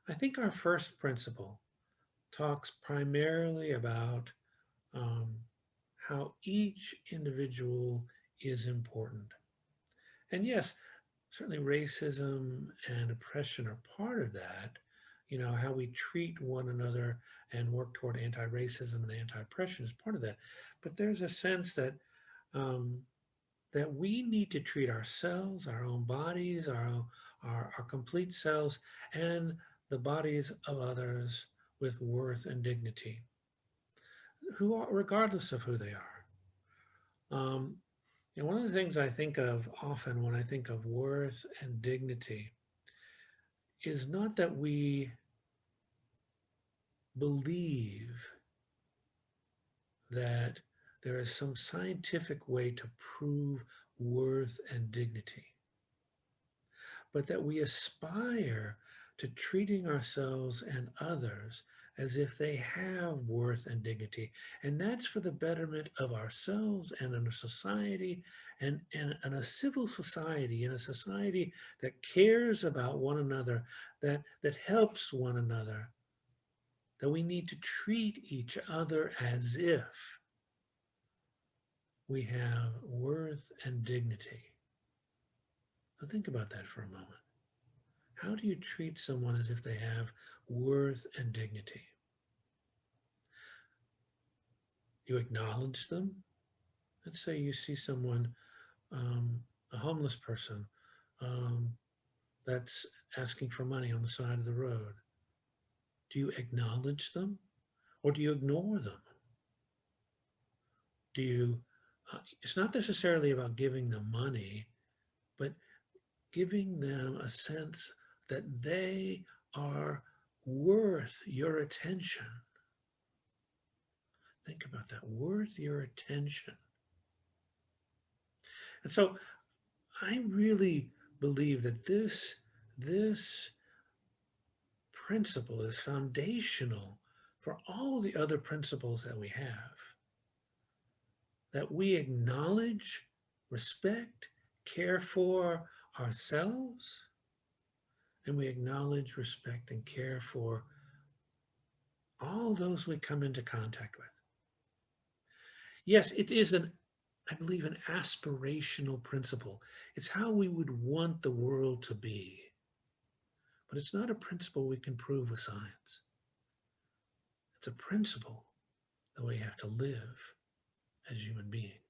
I think our first principle talks primarily about um, how each individual is important. And yes, certainly racism and oppression are part of that. You know, how we treat one another and work toward anti-racism and anti-oppression is part of that. But there's a sense um, that we need to treat ourselves, our own bodies, our complete selves, and the bodies of others with worth and dignity, who are, regardless of who they are. Um, and one of the things I think of often when I think of worth and dignity is not that we believe that there is some scientific way to prove worth and dignity, but that we aspire to treating ourselves and others as if they have worth and dignity. And that's for the betterment of ourselves and in a society and a civil society, in a society that cares about one another, that helps one another, that we need to treat each other as if we have worth and dignity. So think about that for a moment. How do you treat someone as if they have worth and dignity? You acknowledge them. Let's say you see someone, a homeless person, um, that's asking for money on the side of the road. Do you acknowledge them or do you ignore them? Do you, it's not necessarily about giving them money, but giving them a sense that they are worth your attention. Think about that, worth your attention. And so I really believe that this principle is foundational for all the other principles that we have. That we acknowledge, respect, care for ourselves, and we acknowledge, respect, and care for all those we come into contact with. Yes, it is I believe, an aspirational principle. It's how we would want the world to be. But it's not a principle we can prove with science. It's a principle that we have to live as human beings.